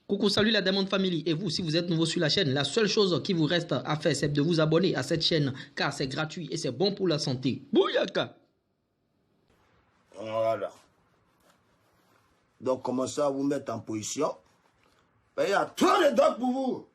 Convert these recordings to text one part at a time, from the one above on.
Coucou, salut la Diamond Family. Et vous, si vous êtes nouveau sur la chaîne, la seule chose qui vous reste à faire, c'est de vous abonner à cette chaîne, car c'est gratuit et c'est bon pour la santé. Bouyaka! Voilà. Donc, commencez à vous mettre en position. Il y a trop de doigts pour vous.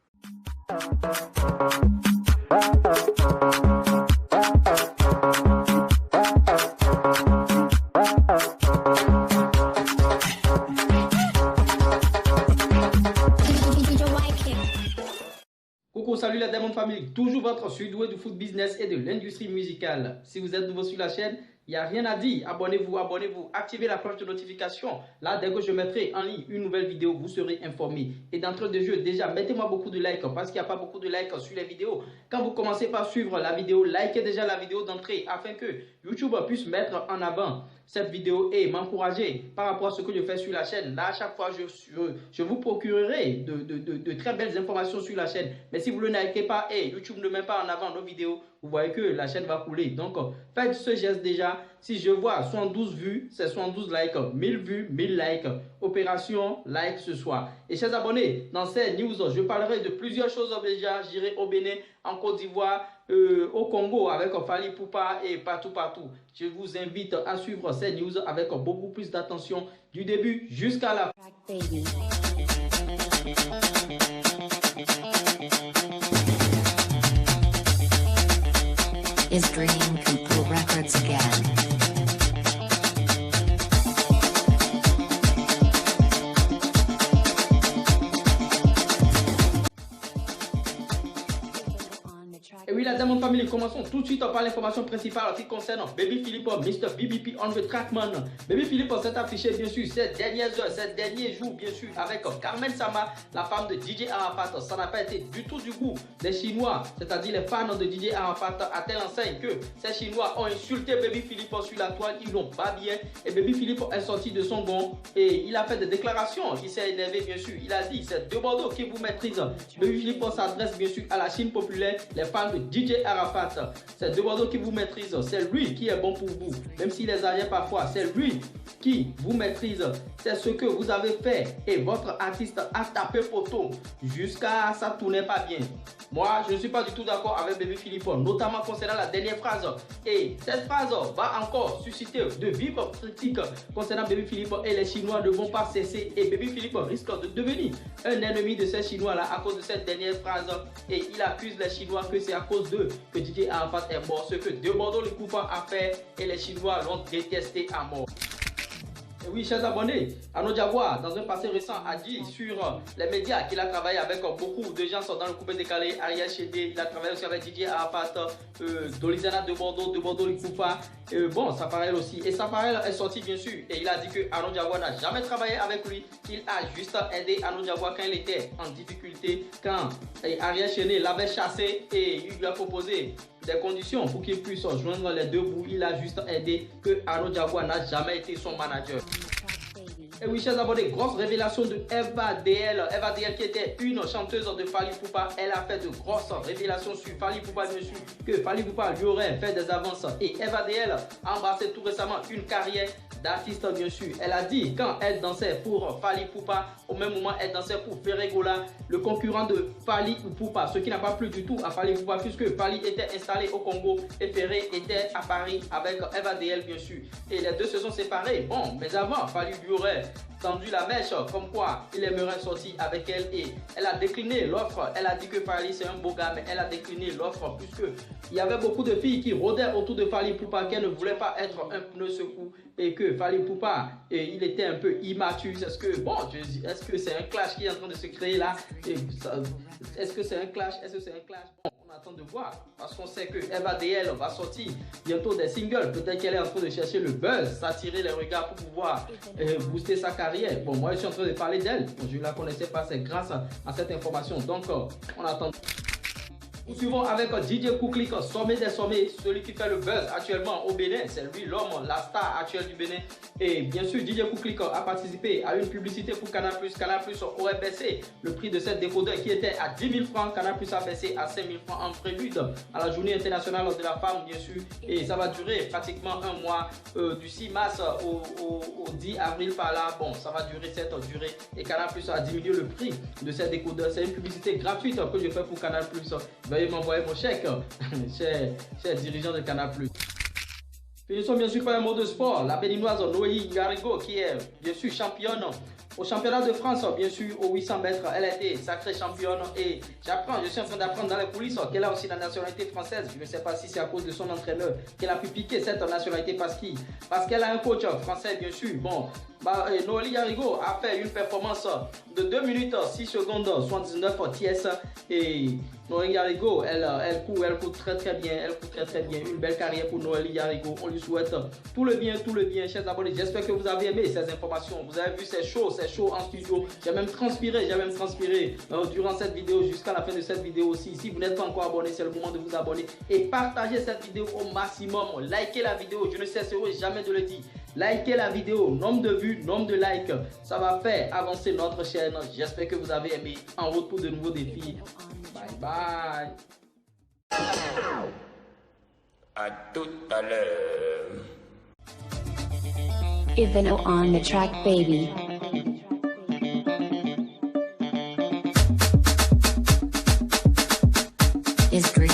Coucou, salut la Diamond Family, toujours votre surdoué du foot business et de l'industrie musicale. Si vous êtes nouveau sur la chaîne, il n'y a rien à dire. Abonnez-vous, activez la cloche de notification. Là, dès que je mettrai en ligne une nouvelle vidéo, vous serez informé. Et d'entrée de jeu, déjà, mettez-moi beaucoup de likes parce qu'il n'y a pas beaucoup de likes sur les vidéos. Quand vous commencez par suivre la vidéo, likez déjà la vidéo d'entrée afin que YouTube puisse mettre en avant cette vidéo et m'encourager par rapport à ce que je fais sur la chaîne. Là, à chaque fois, je vous procurerai de très belles informations sur la chaîne. Mais si vous ne le likez pas et YouTube ne met pas en avant nos vidéos, vous voyez que la chaîne va couler. Donc, faites ce geste déjà. Si je vois 72 vues, c'est 72 likes. 1000 vues, 1000 likes. Opération like ce soir. Et chers abonnés, dans ces news, je parlerai de plusieurs choses déjà. J'irai au Bénin, en Côte d'Ivoire, au Congo avec Fally Ipupa et partout. Je vous invite à suivre ces news avec beaucoup plus d'attention du début jusqu'à la fin. Is Dream Couple Records again. Et oui, la Diamond Family, commençons tout de suite par l'information principale qui concerne Baby Philippe, Mr. BBP on the Trackman. Baby Philippe s'est affiché bien sûr ces dernières heures, ces derniers jours bien sûr avec Carmen Sama, la femme de DJ Arafat. Ça n'a pas été du tout du goût des Chinois, c'est-à-dire les fans de DJ Arafat, à telle enseigne que ces Chinois ont insulté Baby Philippe sur la toile, ils l'ont pas bien. Et Baby Philippe est sorti de son bon et il a fait des déclarations. Il s'est énervé bien sûr, il a dit c'est deux Bordeaux qui vous maîtrisent. Baby Philippe s'adresse bien sûr à la Chine populaire, les fans de DJ Arafat, c'est deux Bordeaux qui vous maîtrise, c'est lui qui est bon pour vous, même s'il les arrière parfois, c'est lui qui vous maîtrise, c'est ce que vous avez fait et votre artiste a tapé photo jusqu'à ça tournait pas bien. Moi, je ne suis pas du tout d'accord avec Baby Philippe, notamment concernant la dernière phrase. Et cette phrase va encore susciter de vives critiques concernant Baby Philippe et les Chinois ne vont pas cesser. Et Baby Philippe risque de devenir un ennemi de ces Chinois-là à cause de cette dernière phrase. Et il accuse les Chinois que c'est à cause d'eux que DJ Arafat est mort. Ce que De Bordeaux le Koufa a fait et les Chinois l'ont détesté à mort. Et oui, chers abonnés, Arnaud Diabois, dans un passé récent, a dit sur les médias qu'il a travaillé avec beaucoup de gens sont dans le coupé décalé, Ariel Chédé, il a travaillé aussi avec DJ Arafat, Dolizana de Bordeaux, Likoufa. Bon, Safarel aussi. Et Safarel est sorti bien sûr et il a dit que Arnaud Diabois n'a jamais travaillé avec lui, qu'il a juste aidé Arnaud Diabois quand il était en difficulté, quand Ariel Chédé l'avait chassé et il lui a proposé des conditions pour qu'il puisse joindre les deux bouts. Il a juste aidé, que Arnaud Diabois n'a jamais été son manager. Et oui, chers abonnés, grosse révélation de Eva DL. Eva DL qui était une chanteuse de Fally Ipupa. Elle a fait de grosses révélations sur Fally Ipupa, bien sûr, que Fally Ipupa lui aurait fait des avances. Et Eva DL a embrassé tout récemment une carrière d'artiste, bien sûr. Elle a dit, quand elle dansait pour Fally Ipupa, au même moment, elle dansait pour Ferregola, le concurrent de Fally Ipupa, ce qui n'a pas plu du tout à Fally Ipupa, puisque Fally était installé au Congo et Ferré était à Paris avec Eva DL, bien sûr. Et les deux se sont séparés. Bon, mais avant, Fally lui aurait tendu la mèche, comme quoi il aimerait sortir avec elle et elle a décliné l'offre. Elle a dit que Fally c'est un beau gars, mais elle a décliné l'offre puisque il y avait beaucoup de filles qui rôdaient autour de Fally Ipupa qu'elle ne voulait pas être un pneu secours et que Fally Ipupa il était un peu immature. Est-ce que bon, est-ce que c'est un clash qui est en train de se créer là? Est-ce que c'est un clash? Bon, on attend de voir parce qu'on sait que Eva DL va sortir bientôt des singles. Peut-être qu'elle est en train de chercher le buzz, s'attirer les regards pour pouvoir booster sa carrière. Bon, moi je suis en train de parler d'elle. Bon, je ne la connaissais pas, c'est grâce à cette information. Donc, on attend. Nous suivons avec DJ Kouklik, sommet des sommets, celui qui fait le buzz actuellement au Bénin. C'est lui l'homme, la star actuelle du Bénin. Et bien sûr, DJ Kouklik a participé à une publicité pour Canal+. Canal+ aurait baissé le prix de cette décodeur qui était à 10 000 francs. Canal+ a baissé à 5 000 francs en prélude à la journée internationale de la femme, bien sûr. Et ça va durer pratiquement un mois, du 6 mars au 10 avril par là. Bon, ça va durer cette durée. Et Canal+ a diminué le prix de cette décodeur. C'est une publicité gratuite que je fais pour Canal+. Veuillez m'envoyer mon chèque, cher dirigeant de Canal+. Finissons bien sûr par un mot de sport. La béninoise Noélie Ngarigo qui est bien sûr championne au championnat de France, bien sûr au 800 mètres. Elle a été sacrée championne et je suis en train d'apprendre dans les coulisses qu'elle a aussi la nationalité française. Je ne sais pas si c'est à cause de son entraîneur qu'elle a pu piquer cette nationalité parce qu'elle a un coach français, bien sûr. Bon, Noélie Ngarigo a fait une performance de 2 minutes 6 secondes 79 TS et Noélie Ngarigo, elle court très bien, une belle carrière pour Noélie Ngarigo. On lui souhaite tout le bien, chers abonnés. J'espère que vous avez aimé ces informations. Vous avez vu ces shows en studio. J'ai même transpiré durant cette vidéo jusqu'à la fin de cette vidéo aussi. Si vous n'êtes pas encore abonné, c'est le moment de vous abonner et partager cette vidéo au maximum. Likez la vidéo, je ne cesserai jamais de le dire. Likez la vidéo, nombre de vues, nombre de likes, ça va faire avancer notre chaîne. J'espère que vous avez aimé. En route pour de nouveaux défis. Bye bye. À tout à l'heure. Ivano on the track, baby. Is great.